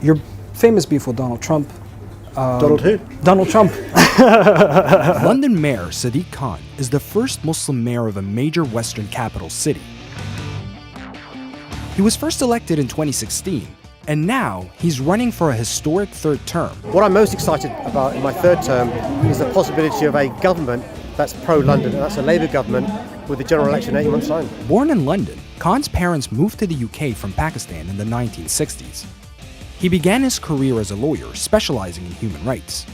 your famous beef with Donald Trump. Donald who? Donald Trump. London Mayor Sadiq Khan is the first Muslim mayor of a major Western capital city. He was first elected in 2016, and now he's running for a historic third term. What I'm most excited about in my third term is the possibility of a government that's pro-London, and that's a Labour government with the general election in 8 months' time. Born in London, Khan's parents moved to the UK from Pakistan in the 1960s. He began his career as a lawyer, specializing in human rights.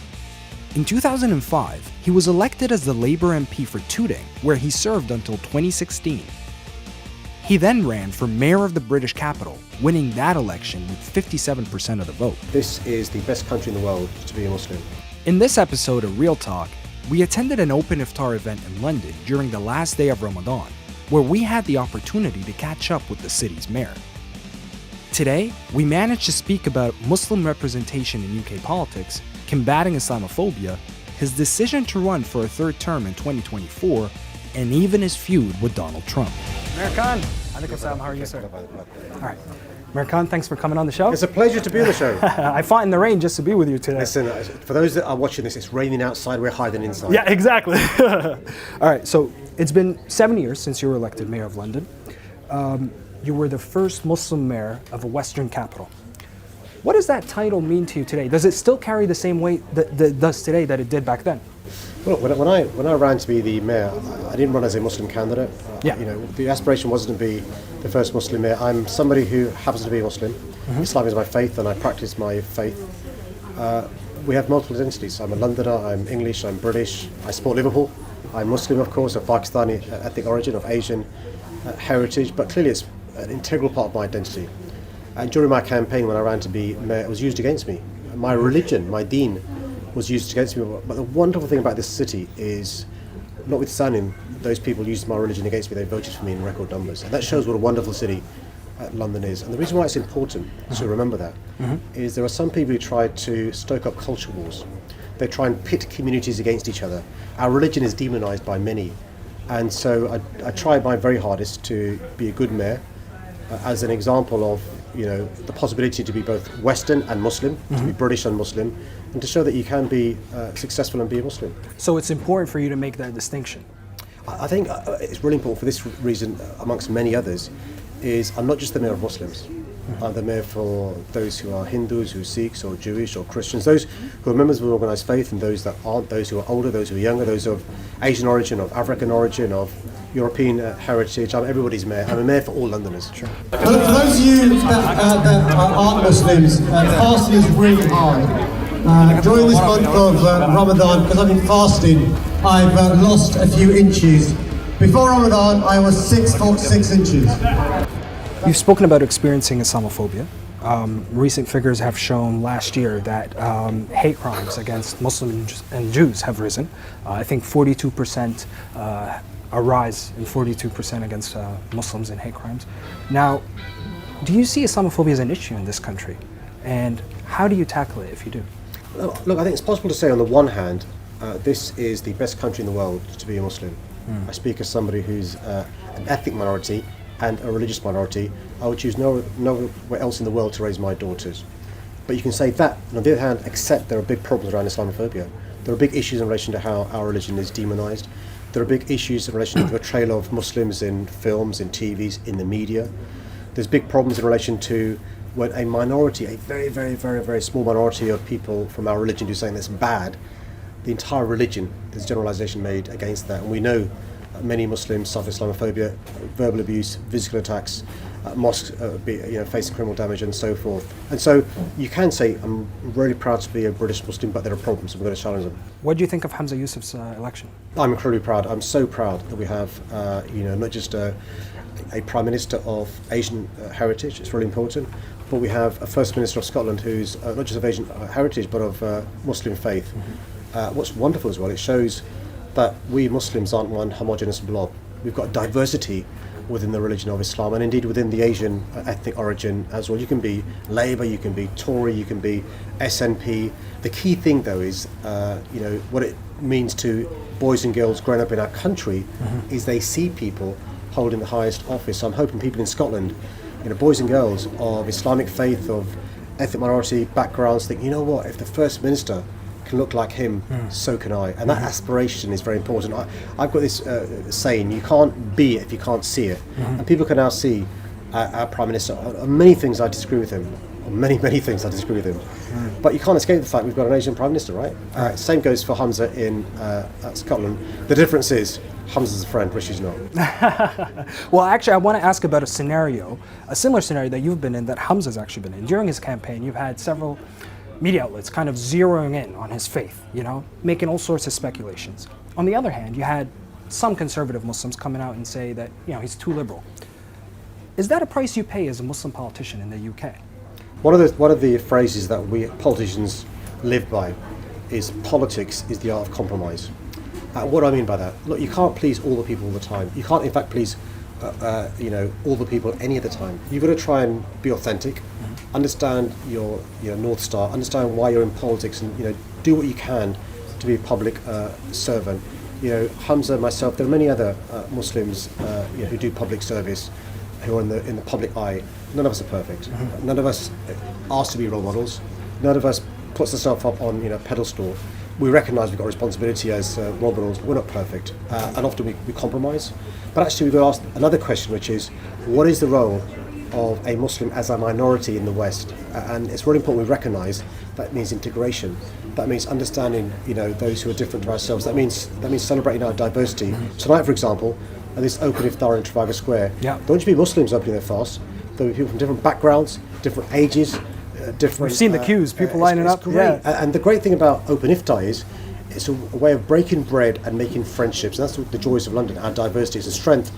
In 2005, he was elected as the Labour MP for Tooting, where he served until 2016. He then ran for mayor of the British capital, winning that election with 57% of the vote. This is the best country in the world to be a Muslim. In this episode of Real Talk, we attended an open iftar event in London during the last day of Ramadan, where we had the opportunity to catch up with the city's mayor. Today, we managed to speak about Muslim representation in UK politics, combating Islamophobia, his decision to run for a third term in 2024, and even his feud with Donald Trump. Mayor Khan. How are you, sir? All right. Mayor Khan, thanks for coming on the show. It's a pleasure to be on the show. I fought in the rain just to be with you today. Listen, for those that are watching this, it's raining outside, we're hiding inside. Yeah, exactly. All right, so it's been 7 years since you were elected mayor of London. You were the first Muslim mayor of a Western capital. What does that title mean to you today? Does it still carry the same weight that it does today that it did back then? Well, when I ran to be the mayor, I didn't run as a Muslim candidate. Yeah. The aspiration wasn't to be the first Muslim mayor. I'm somebody who happens to be a Muslim. Mm-hmm. Islam is my faith, and I practice my faith. We have multiple identities. I'm a Londoner. I'm English. I'm British. I support Liverpool. I'm Muslim, of course, of Pakistani ethnic origin, of Asian heritage. But clearly, it's an integral part of my identity. And during my campaign, when I ran to be mayor, it was used against me. My religion, my deen, was used against me. But the wonderful thing about this city is, notwithstanding those people used my religion against me, they voted for me in record numbers. And that shows what a wonderful city London is. And the reason why it's important to remember that is there are some people who try to stoke up culture wars. They try and pit communities against each other. Our religion is demonized by many. And so I tried my very hardest to be a good mayor, as an example of the possibility to be both Western and Muslim, to be British and Muslim, and to show that you can be successful and be a Muslim. So it's important for you to make that distinction. I think it's really important for this reason, amongst many others, is I'm not just the mayor of Muslims. I'm the mayor for those who are Hindus, who are Sikhs or Jewish or Christians, those who are members of an organised faith and those that aren't, those who are older, those who are younger, those of Asian origin, of African origin, of European heritage. I'm everybody's mayor. I'm a mayor for all Londoners. Sure. For those of you that aren't Muslims, fasting is really hard. During this month of Ramadan, because I've been fasting, I've lost a few inches. Before Ramadan, I was 6 foot 6 inches. You've spoken about experiencing Islamophobia. Recent figures have shown last year that hate crimes against Muslims and Jews have risen. I think 42%, a rise in 42% against Muslims in hate crimes. Now, do you see Islamophobia as an issue in this country? And how do you tackle it if you do? Look, I think it's possible to say on the one hand, this is the best country in the world to be a Muslim. I speak as somebody who's an ethnic minority and a religious minority. I would choose nowhere else in the world to raise my daughters. But you can say that, and on the other hand, accept there are big problems around Islamophobia. There are big issues in relation to how our religion is demonized. There are big issues in relation to the portrayal of Muslims in films, in TVs, in the media. There's big problems in relation to when a minority, a very, very, very, very small minority of people from our religion do something that's bad, the entire religion, there's generalization made against that. And we know many Muslims suffer Islamophobia, verbal abuse, physical attacks, mosques facing criminal damage and so forth. And so you can say, I'm really proud to be a British Muslim, but there are problems and we're going to challenge them. What do you think of Hamza Yusuf's election? I'm incredibly proud. I'm so proud that we have, not just a Prime Minister of Asian heritage, it's really important, but we have a First Minister of Scotland who's not just of Asian heritage, but of Muslim faith. What's wonderful as well, it shows that we Muslims aren't one homogenous blob. We've got diversity within the religion of Islam and indeed within the Asian ethnic origin as well. You can be Labour, you can be Tory, you can be SNP. The key thing though is, what it means to boys and girls growing up in our country is they see people holding the highest office. So I'm hoping people in Scotland, boys and girls of Islamic faith, of ethnic minority backgrounds think, you know what, if the First Minister can look like him, so can I. And that aspiration is very important. I've got this saying, you can't be it if you can't see it. And people can now see our Prime Minister. On many things I disagree with him. On many things I disagree with him. But you can't escape the fact we've got an Asian Prime Minister, right? Same goes for Hamza in Scotland. The difference is Hamza's a friend, Rishi's not. Well, actually, I want to ask about a similar scenario that you've been in, that Hamza's actually been in. During his campaign, you've had several media outlets kind of zeroing in on his faith, making all sorts of speculations. On the other hand, you had some conservative Muslims coming out and say that, he's too liberal. Is that a price you pay as a Muslim politician in the UK? One of the phrases that we politicians live by is politics is the art of compromise. What do I mean by that? Look, you can't please all the people all the time. You can't, in fact, please all the people any of the time. You've got to try and be authentic, understand your North Star, understand why you're in politics, and do what you can to be a public servant. Hamza, myself, there are many other Muslims who do public service, who are in the public eye. None of us are perfect. None of us ask to be role models. None of us puts ourselves up on a pedestal. We recognise we've got a responsibility as role models. We're not perfect, and often we compromise. But actually, we've got to ask another question, which is, what is the role of a Muslim as a minority in the West? And it's really important we recognise that means integration. That means understanding, those who are different to ourselves. That means celebrating our diversity. Tonight, for example, at this open iftar in Trafalgar Square, don't just be Muslims opening their fast. There'll be people from different backgrounds, different ages, different. We've seen the queues, people lining up. Great. Yeah. And the great thing about open iftar is, it's a way of breaking bread and making friendships. And that's the joys of London. Our diversity is a strength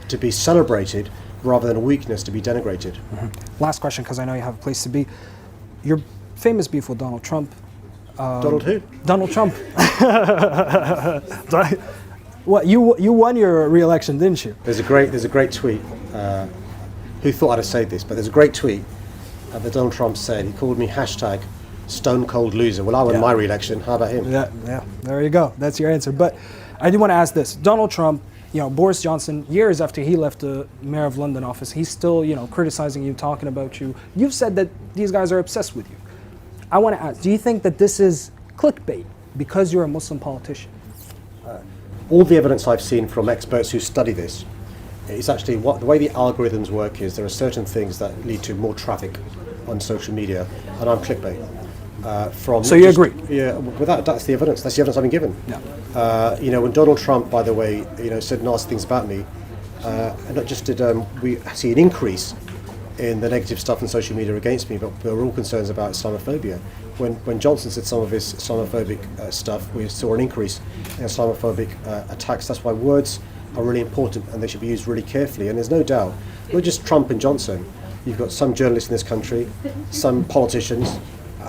to be celebrated rather than a weakness to be denigrated. Last question, because I know you have a place to be. Your famous beef with Donald Trump. Donald who? Donald Trump. What, you won your re-election, didn't you? There's a great tweet. Who thought I'd have said this? But there's a great tweet that Donald Trump said. He called me hashtag Stone Cold Loser. Well, I won my re-election. How about him? Yeah. There you go. That's your answer. But I do want to ask this: Donald Trump, Boris Johnson, years after he left the Mayor of London office, he's still, criticizing you, talking about you. You've said that these guys are obsessed with you. I want to ask: do you think that this is clickbait because you're a Muslim politician? All the evidence I've seen from experts who study this is actually the way the algorithms work is there are certain things that lead to more traffic on social media, and I'm clickbait. So you agree? Yeah, that's the evidence. That's the evidence I've been given. Yeah. When Donald Trump, by the way, said nasty things about me, and not just did we see an increase in the negative stuff on social media against me, but there were all concerns about Islamophobia. When Johnson said some of his Islamophobic stuff, we saw an increase in Islamophobic attacks. That's why words are really important, and they should be used really carefully. And there's no doubt, not just Trump and Johnson. You've got some journalists in this country, some politicians,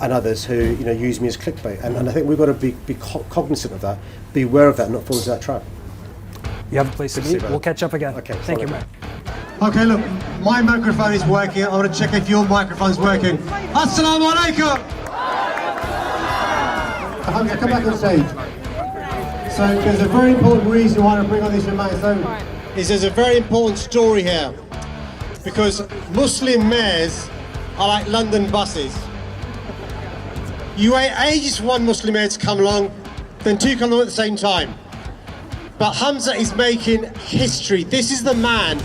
and others who use me as clickbait. And I think we've got to be cognizant of that, be aware of that, and not fall into that trap. You have a place to be. We'll catch up again. Okay. Thank you, man. Okay, look, my microphone is working. I want to check if your microphone's working. Assalamu alaikum! Okay, come back on stage. So there's a very important reason why I bring on this man. So there's a very important story here. Because Muslim mayors are like London buses. You wait ages for one Muslim mayor to come along, then two come along at the same time. But Hamza is making history. This is the man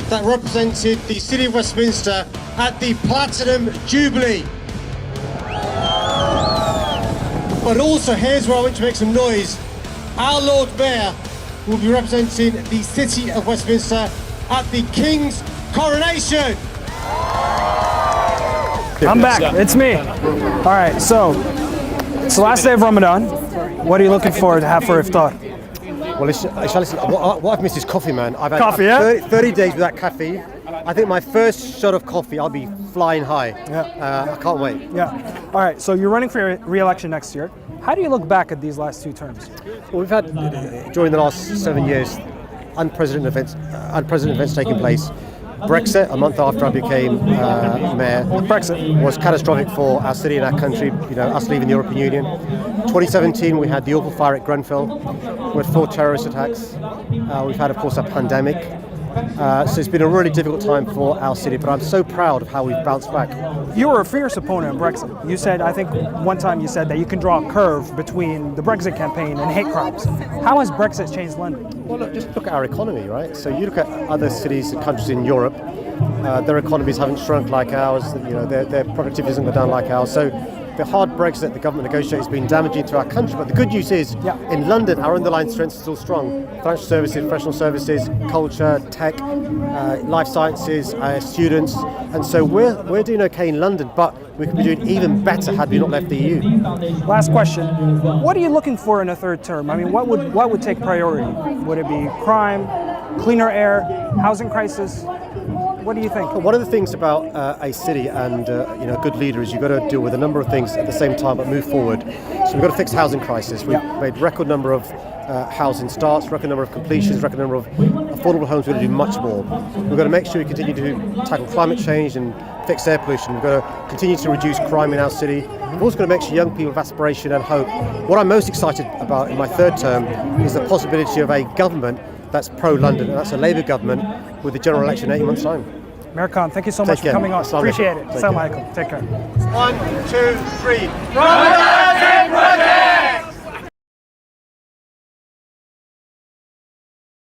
that represented the city of Westminster at the Platinum Jubilee. But also, here's where I want to make some noise. Our Lord Mayor will be representing the city of Westminster at the King's coronation. I'm back. It's me. All right, so it's the last day of Ramadan. What are you looking forward to have for iftar? Well, listen, what I've missed is coffee, man. I've had Coffee, yeah? 30 days without caffeine. I think my first shot of coffee, I'll be flying high. Yeah. I can't wait. Yeah. All right, so you're running for re-election next year. How do you look back at these last two terms? Well, we've had, during the last 7 years, unprecedented events taking place. Brexit, a month after I became mayor, Brexit was catastrophic for our city and our country, us leaving the European Union. 2017, we had the awful fire at Grenfell. We had 4 terrorist attacks. We've had, of course, a pandemic. So it's been a really difficult time for our city, but I'm so proud of how we've bounced back. You were a fierce opponent of Brexit. You said, I think one time you said that you can draw a curve between the Brexit campaign and hate crimes. How has Brexit changed London? Well, look, just look at our economy, right? So you look at other cities and countries in Europe, their economies haven't shrunk like ours, their productivity hasn't gone down like ours. So the hard Brexit the government negotiated has been damaging to our country. But the good news is, in London, our underlying strengths are still strong. Financial services, professional services, culture, tech, life sciences, students. And so we're doing okay in London, but we could be doing even better had we not left the EU. Last question. What are you looking for in a third term? I mean, what would take priority? Would it be crime, cleaner air, housing crisis? What do you think? One of the things about a city and a good leader is you've got to deal with a number of things at the same time but move forward. So we've got to fix housing crisis. We've made record number of housing starts, record number of completions, record number of affordable homes. We're going to do much more. We've got to make sure we continue to tackle climate change and fix air pollution. We've got to continue to reduce crime in our city. We've also got to make sure young people have aspiration and hope. What I'm most excited about in my third term is the possibility of a government that's pro-London, and that's a Labour government with the general election in 8 months' time. Mayor Khan, thank you so much for coming on. Appreciate it. Assalamu alaikum. Take care. 1, 2, 3.